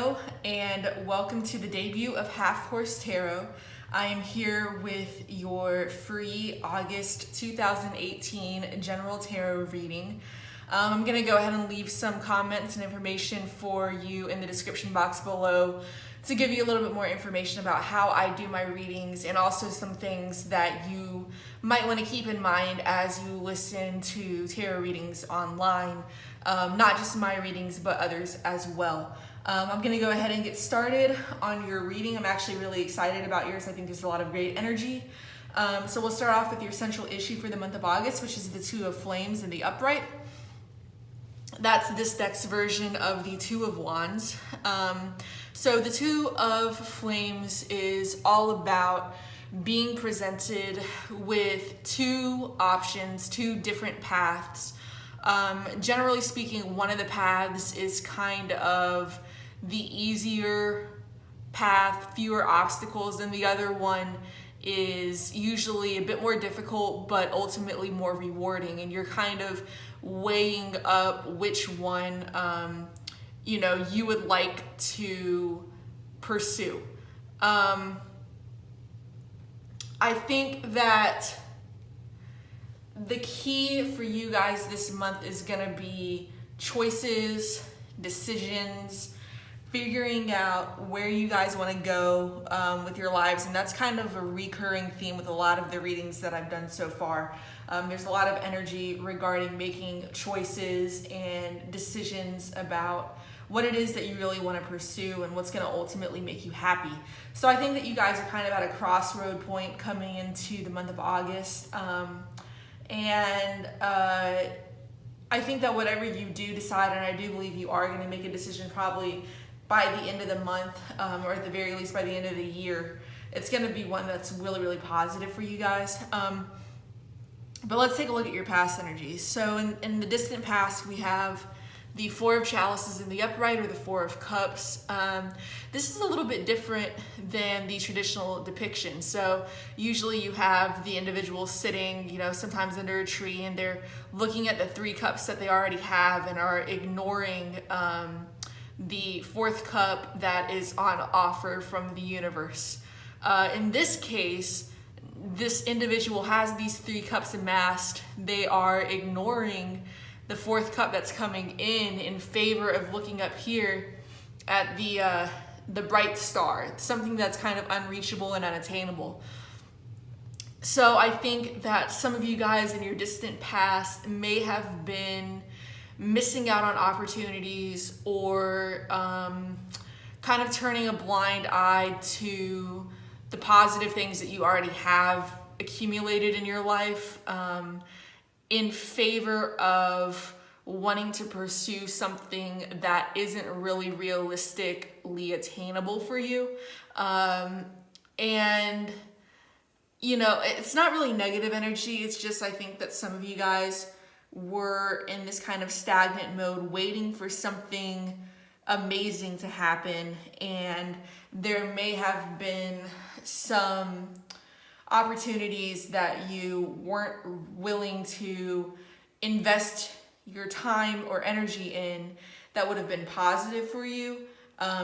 Hello and welcome to the debut of Half Horse Tarot. I am here with your free August 2018 general tarot reading. I'm going to go ahead and leave some comments and information for you in the description box below to give you a little bit more information about how I do my readings and also some things that you might want to keep in mind as you listen to tarot readings online. Not just my readings, but others as well. I'm going to go ahead and get started on your reading. I'm actually really excited about yours. I think there's a lot of great energy. So we'll start off with your central issue for the month of August, which is the Two of Flames in the upright. That's this deck's version of the Two of Wands. So the Two of Flames is all about being presented with two options, two different paths. Generally speaking, one of the paths is kind of the easier path, fewer obstacles, and the other one is usually a bit more difficult, but ultimately more rewarding. And you're kind of weighing up which one, you would like to pursue. I think that the key for you guys this month is going to be choices, decisions, figuring out where you guys want to go with your lives. And that's kind of a recurring theme with a lot of the readings that I've done so far. There's a lot of energy regarding making choices and decisions about what it is that you really want to pursue and what's going to ultimately make you happy. So I think that you guys are kind of at a crossroad point coming into the month of August. I think that whatever you do decide, and I do believe you are going to make a decision probably by the end of the month, or at the very least by the end of the year, it's going to be one that's really, really positive for you guys. But let's take a look at your past energies. So in the distant past, we have the Four of Chalices in the upright, or the Four of Cups. This is a little bit different than the traditional depiction. So usually you have the individual sitting, sometimes under a tree, and they're looking at the three cups that they already have and are ignoring the fourth cup that is on offer from the universe. In this case, this individual has these three cups amassed. They are ignoring the fourth cup that's coming in favor of looking up here at the bright star, something that's kind of unreachable and unattainable. So I think that some of you guys in your distant past may have been missing out on opportunities or kind of turning a blind eye to the positive things that you already have accumulated in your life, in favor of wanting to pursue something that isn't really realistically attainable for you. It's not really negative energy. It's just, I think that some of you guys were in this kind of stagnant mode, waiting for something amazing to happen. And there may have been some opportunities that you weren't willing to invest your time or energy in that would have been positive for you,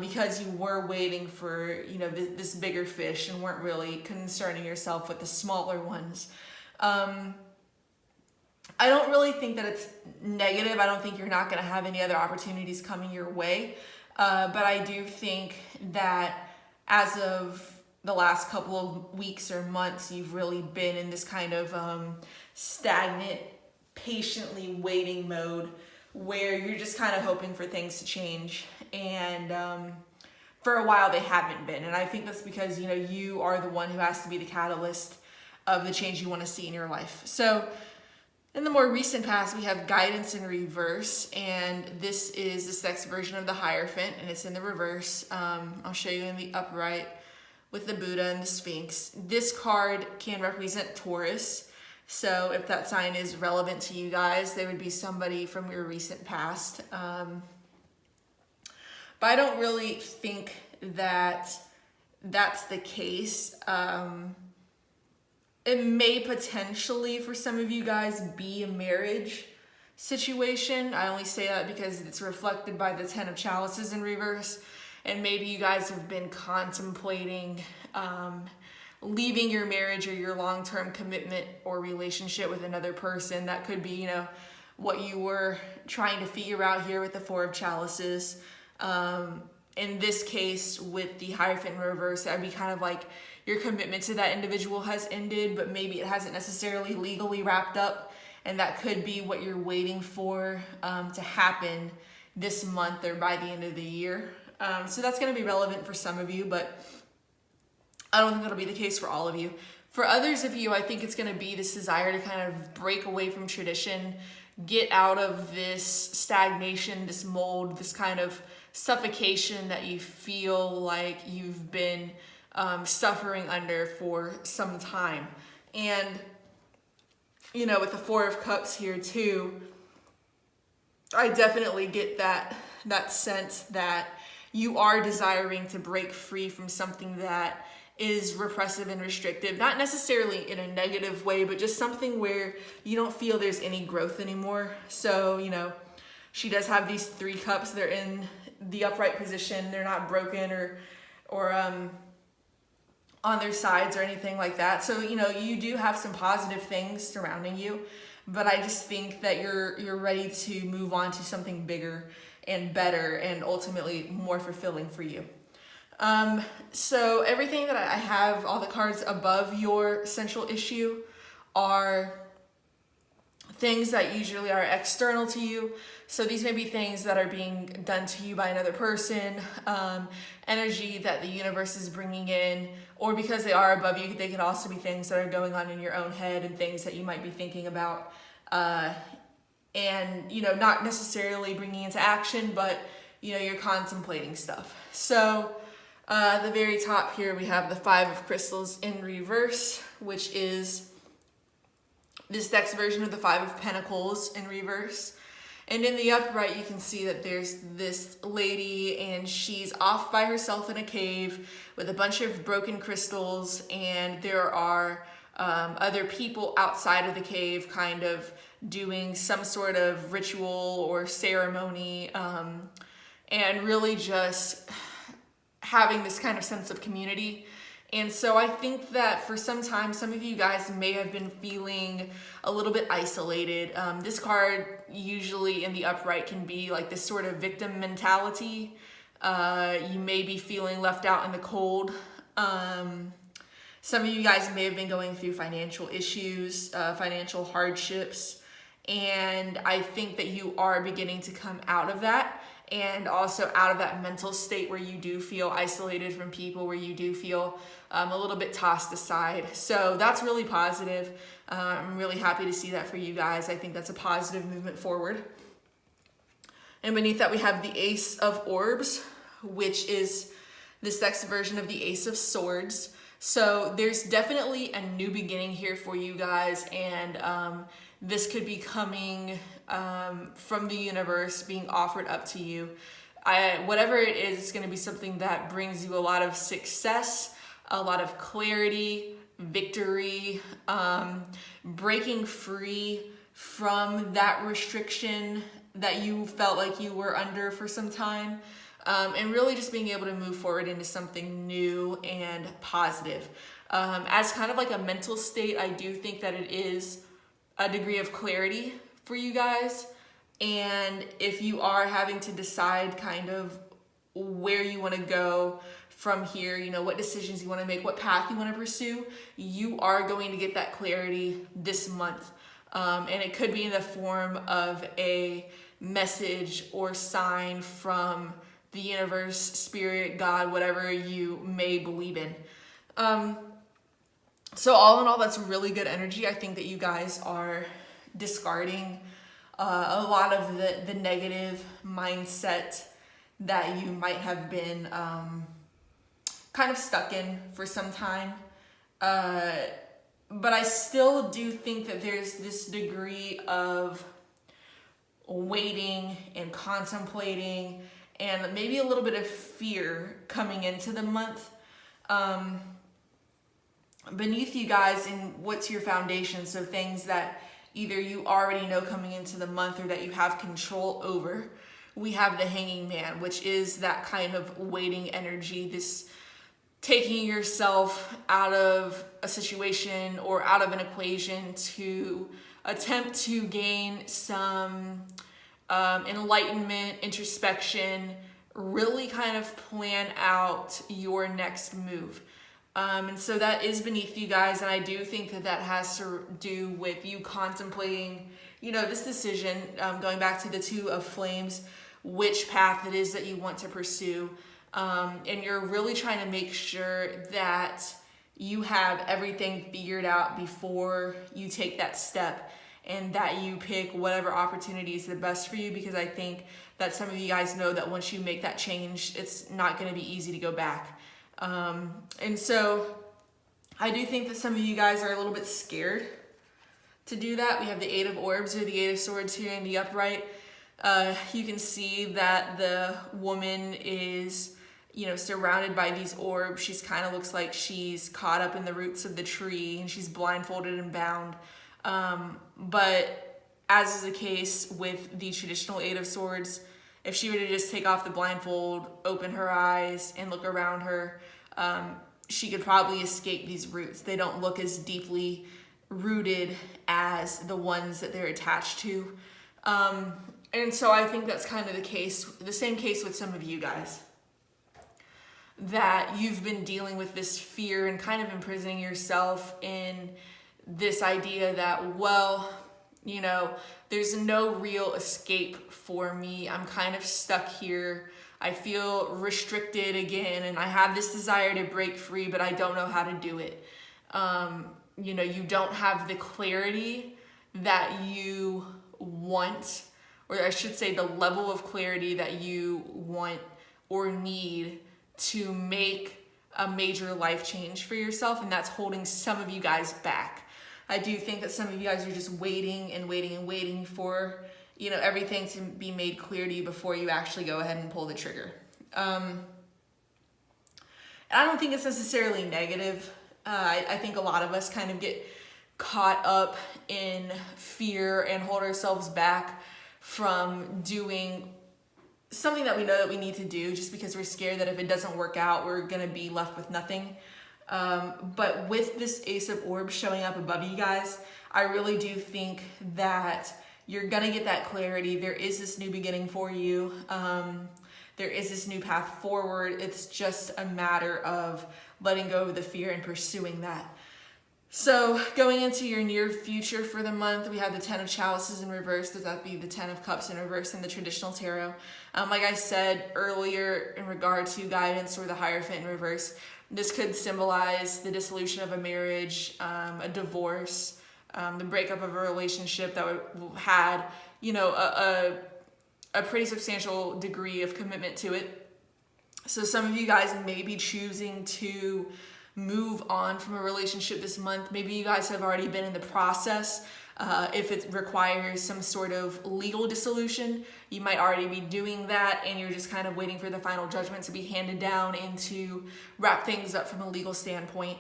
because you were waiting for this bigger fish and weren't really concerning yourself with the smaller ones. I don't really think that it's negative. I don't think you're not going to have any other opportunities coming your way, but I do think that as of the last couple of weeks or months, you've really been in this kind of stagnant, patiently waiting mode where you're just kind of hoping for things to change. And for a while they haven't been. And I think that's because, you are the one who has to be the catalyst of the change you want to see in your life. So in the more recent past, we have Guidance in reverse, and this is the sex version of the Hierophant, and it's in the reverse. I'll show you in the upright with the Buddha and the Sphinx. This card can represent Taurus. So if that sign is relevant to you guys, they would be somebody from your recent past. But I don't really think that that's the case. It may potentially, for some of you guys, be a marriage situation. I only say that because it's reflected by the Ten of Chalices in reverse. And maybe you guys have been contemplating leaving your marriage or your long-term commitment or relationship with another person. That could be, what you were trying to figure out here with the Four of Chalices. In this case, with the Hierophant in reverse, that'd be kind of like your commitment to that individual has ended, but maybe it hasn't necessarily legally wrapped up. And that could be what you're waiting for to happen this month or by the end of the year. So that's going to be relevant for some of you, but I don't think that'll be the case for all of you. For others of you, I think it's going to be this desire to kind of break away from tradition, get out of this stagnation, this mold, this kind of suffocation that you feel like you've been suffering under for some time. And, with the Four of Cups here too, I definitely get that sense that you are desiring to break free from something that is repressive and restrictive, not necessarily in a negative way, but just something where you don't feel there's any growth anymore. So, she does have these 3 cups. They're in the upright position. They're not broken or on their sides or anything like that. So, you do have some positive things surrounding you, but I just think that you're ready to move on to something bigger and better and ultimately more fulfilling for you. So everything that I have, all the cards above your central issue, are things that usually are external to you. So these may be things that are being done to you by another person, energy that the universe is bringing in, or because they are above you, they could also be things that are going on in your own head and things that you might be thinking about, and, not necessarily bringing into action, but, you're contemplating stuff. So at the very top here, we have the 5 of Crystals in reverse, which is this next version of the 5 of Pentacles in reverse. And in the upright, you can see that there's this lady and she's off by herself in a cave with a bunch of broken crystals, and there are other people outside of the cave kind of doing some sort of ritual or ceremony, and really just having this kind of sense of community. And so I think that for some time, some of you guys may have been feeling a little bit isolated. This card usually in the upright can be like this sort of victim mentality. You may be feeling left out in the cold. Some of you guys may have been going through financial issues, financial hardships. And I think that you are beginning to come out of that, and also out of that mental state where you do feel isolated from people, where you do feel a little bit tossed aside. So that's really positive. I'm really happy to see that for you guys. I think that's a positive movement forward. And beneath that, we have the Ace of Orbs, which is this next version of the Ace of Swords. So there's definitely a new beginning here for you guys, and this could be coming from the universe, being offered up to you. Whatever it is, it's going to be something that brings you a lot of success, a lot of clarity, victory, breaking free from that restriction that you felt like you were under for some time, and really just being able to move forward into something new and positive. As kind of like a mental state, I do think that it is a degree of clarity for you guys. And if you are having to decide kind of where you want to go from here, what decisions you want to make, what path you want to pursue, you are going to get that clarity this month. And it could be in the form of a message or sign from the universe, spirit, God, whatever you may believe in. So all in all, that's really good energy. I think that you guys are discarding a lot of the negative mindset that you might have been kind of stuck in for some time. But I still do think that there's this degree of waiting and contemplating and maybe a little bit of fear coming into the month. Beneath you guys, in what's your foundation, so things that either you already know coming into the month or that you have control over. we have the Hanging Man, which is that kind of waiting energy, this taking yourself out of a situation or out of an equation to attempt to gain some enlightenment, introspection, really kind of plan out your next move. And so that is beneath you guys, and I do think that that has to do with you contemplating, this decision, going back to the Two of Flames, which path it is that you want to pursue. And you're really trying to make sure that you have everything figured out before you take that step, and that you pick whatever opportunity is the best for you, because I think that some of you guys know that once you make that change, it's not going to be easy to go back. And so I do think that some of you guys are a little bit scared to do that. We have the Eight of Orbs or the Eight of Swords here in the upright. You can see that the woman is, surrounded by these orbs. She's kind of looks like she's caught up in the roots of the tree, and she's blindfolded and bound. But as is the case with the traditional Eight of Swords, if she were to just take off the blindfold, open her eyes, and look around her, she could probably escape these roots. They don't look as deeply rooted as the ones that they're attached to. And so I think that's kind of the same case with some of you guys. That you've been dealing with this fear and kind of imprisoning yourself in this idea that, there's no real escape for me. I'm kind of stuck here. I feel restricted again, and I have this desire to break free, but I don't know how to do it. You don't have the clarity that you want, or I should say the level of clarity that you want or need to make a major life change for yourself, and that's holding some of you guys back. I do think that some of you guys are just waiting and waiting and waiting for, everything to be made clear to you before you actually go ahead and pull the trigger. And I don't think it's necessarily negative. I think a lot of us kind of get caught up in fear and hold ourselves back from doing something that we know that we need to do, just because we're scared that if it doesn't work out, we're going to be left with nothing. But with this Ace of Orbs showing up above you guys, I really do think that you're going to get that clarity. There is this new beginning for you. There is this new path forward. It's just a matter of letting go of the fear and pursuing that. So going into your near future for the month, we have the Ten of Chalices in reverse. Does that be the Ten of Cups in reverse in the traditional tarot? Like I said earlier, in regard to guidance or the Hierophant in reverse, this could symbolize the dissolution of a marriage, a divorce, the breakup of a relationship that had, a pretty substantial degree of commitment to it. So some of you guys may be choosing to move on from a relationship this month. Maybe you guys have already been in the process. If it requires some sort of legal dissolution, you might already be doing that, and you're just kind of waiting for the final judgment to be handed down and to wrap things up from a legal standpoint.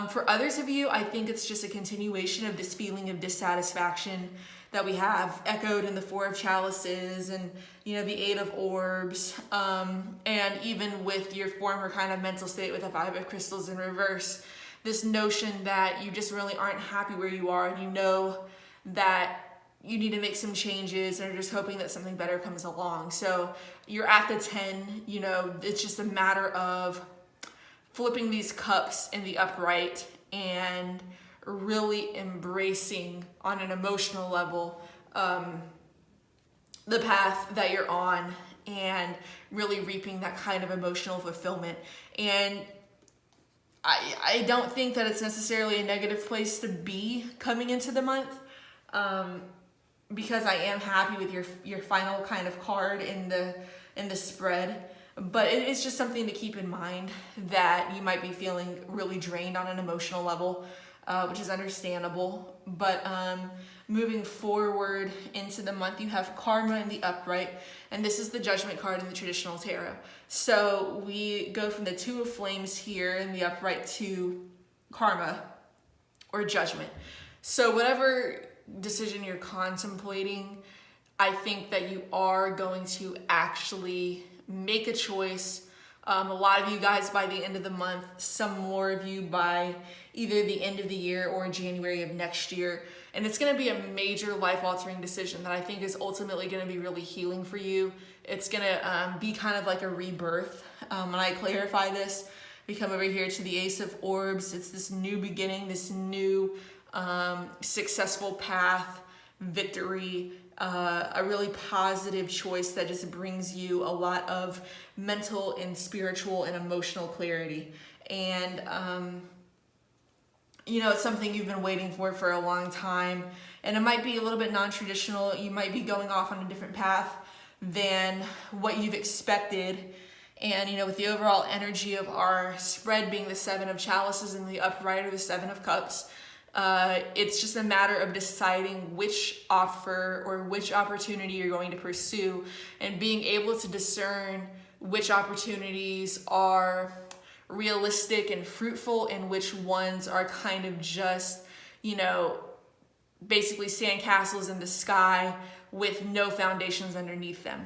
For others of you, I think it's just a continuation of this feeling of dissatisfaction that we have echoed in the Four of Chalices and, the Eight of Orbs, and even with your former kind of mental state with the Five of Crystals in reverse, this notion that you just really aren't happy where you are, and you know that you need to make some changes, and are just hoping that something better comes along. So you're at the 10, it's just a matter of flipping these cups in the upright and really embracing on an emotional level the path that you're on, and really reaping that kind of emotional fulfillment. And I don't think that it's necessarily a negative place to be coming into the month, because I am happy with your final kind of card in the spread. But it is just something to keep in mind, that you might be feeling really drained on an emotional level, which is understandable. But moving forward into the month, you have Karma in the upright, and this is the Judgment card in the traditional tarot. So we go from the Two of Flames here in the upright to Karma or Judgment. So whatever decision you're contemplating, I think that you are going to actually make a choice. A lot of you guys by the end of the month, some more of you by either the end of the year or January of next year. And it's going to be a major life-altering decision that I think is ultimately going to be really healing for you. It's going to be kind of like a rebirth. When I clarify this, we come over here to the Ace of Orbs. It's this new beginning, this new successful path, victory, a really positive choice that just brings you a lot of mental and spiritual and emotional clarity. And it's something you've been waiting for a long time, and it might be a little bit non-traditional. You might be going off on a different path than what you've expected. And with the overall energy of our spread being the Seven of Chalices and the upright or the Seven of Cups, it's just a matter of deciding which offer or which opportunity you're going to pursue, and being able to discern which opportunities are realistic and fruitful and which ones are kind of just, basically sandcastles in the sky with no foundations underneath them.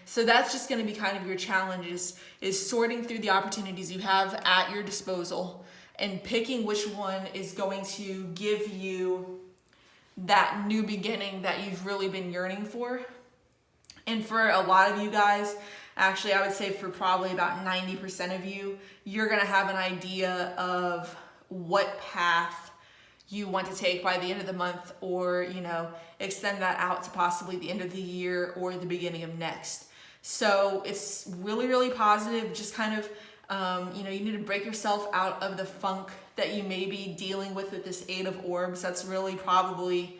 So that's just going to be kind of your challenge, is sorting through the opportunities you have at your disposal and picking which one is going to give you that new beginning that you've really been yearning for. And for a lot of you guys, actually I would say for probably about 90% of you, you're gonna have an idea of what path you want to take by the end of the month, or extend that out to possibly the end of the year or the beginning of next. So it's really, really positive. Just kind of you need to break yourself out of the funk that you may be dealing with this Eight of Orbs. That's really probably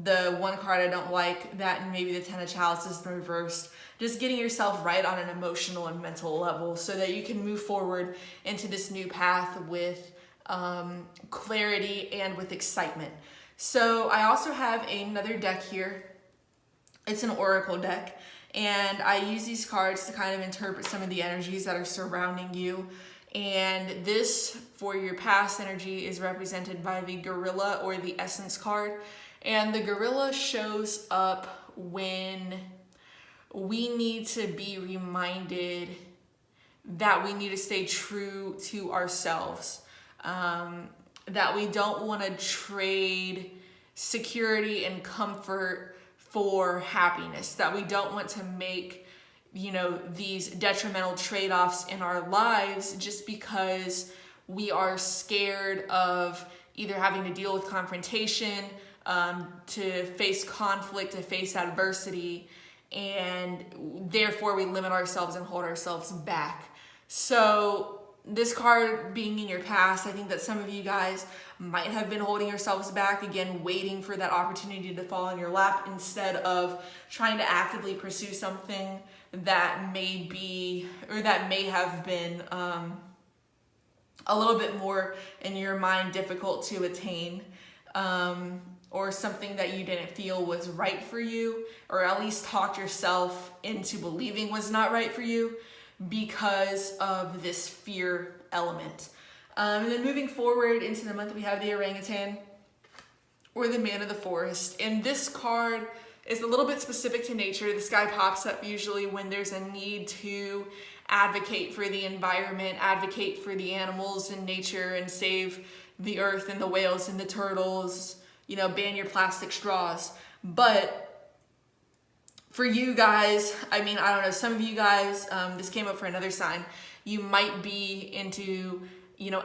the one card I don't like, that and maybe the Ten of Chalices reversed. Just getting yourself right on an emotional and mental level so that you can move forward into this new path with clarity and with excitement. So I also have another deck here. It's an oracle deck, and I use these cards to kind of interpret some of the energies that are surrounding you. And this, for your past energy, is represented by the gorilla or the essence card. And the gorilla shows up when we need to be reminded that we need to stay true to ourselves, that we don't want to trade security and comfort for happiness, that we don't want to make these detrimental trade-offs in our lives just because we are scared of either having to deal with confrontation, to face conflict, to face adversity, and therefore we limit ourselves and hold ourselves back. So this card being in your past, I think that some of you guys might have been holding yourselves back, again, waiting for that opportunity to fall in your lap instead of trying to actively pursue something that may be, or that may have been a little bit more in your mind difficult to attain, or something that you didn't feel was right for you, or at least talked yourself into believing was not right for you because of this fear element. And then moving forward into the month, we have the orangutan or the man of the forest. And this card is a little bit specific to nature. This guy pops up usually when there's a need to advocate for the environment, advocate for the animals in nature, and save the earth and the whales and the turtles, ban your plastic straws. But for you guys, I don't know, some of you guys, this came up for another sign, you might be into,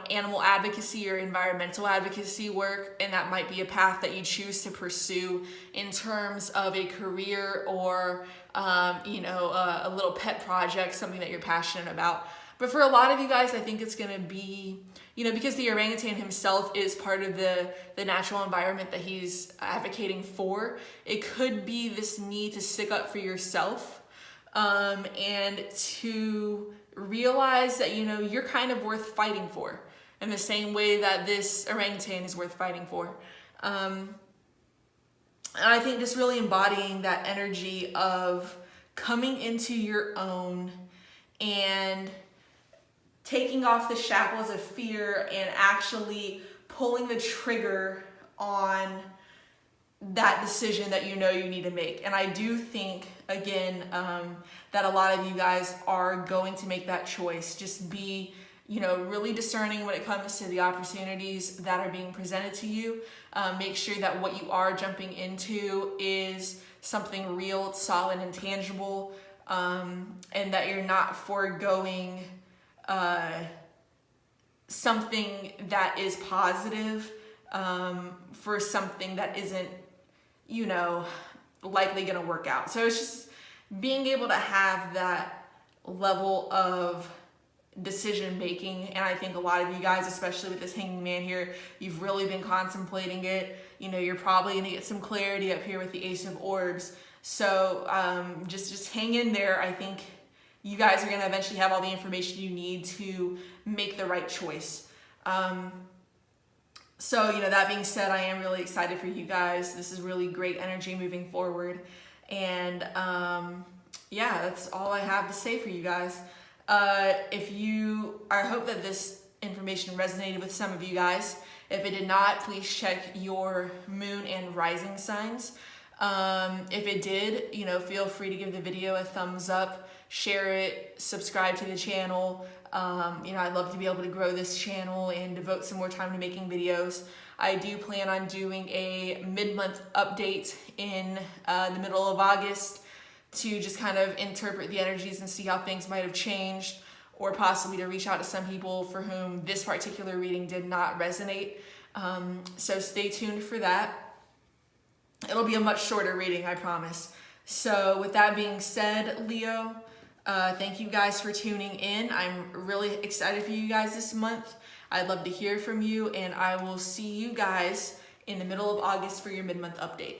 animal advocacy or environmental advocacy work, and that might be a path that you choose to pursue in terms of a career or, a little pet project, something that you're passionate about. But for a lot of you guys, I think it's going to be, because the orangutan himself is part of the natural environment that he's advocating for, it could be this need to stick up for yourself, and to realize that, you're kind of worth fighting for in the same way that this orangutan is worth fighting for. And I think just really embodying that energy of coming into your own and taking off the shackles of fear and actually pulling the trigger on that decision that you know you need to make. And I do think, again, that a lot of you guys are going to make that choice. Just be, really discerning when it comes to the opportunities that are being presented to you. Make sure that what you are jumping into is something real, solid, and tangible, and that you're not foregoing something that is positive for something that isn't, likely going to work out. So it's just being able to have that level of decision making. And I think a lot of you guys, especially with this Hanging Man here, you've really been contemplating it. You're probably going to get some clarity up here with the Ace of Orbs. So just hang in there. I think you guys are going to eventually have all the information you need to make the right choice. So, that being said, I am really excited for you guys. This is really great energy moving forward. And that's all I have to say for you guys. I hope that this information resonated with some of you guys. If it did not, please check your moon and rising signs. If it did, feel free to give the video a thumbs up, share it, subscribe to the channel. I'd love to be able to grow this channel and devote some more time to making videos. I do plan on doing a mid-month update in the middle of August to just kind of interpret the energies and see how things might have changed, or possibly to reach out to some people for whom this particular reading did not resonate. So stay tuned for that. It'll be a much shorter reading, I promise. So with that being said, Leo, thank you guys for tuning in. I'm really excited for you guys this month. I'd love to hear from you, and I will see you guys in the middle of August for your mid-month update.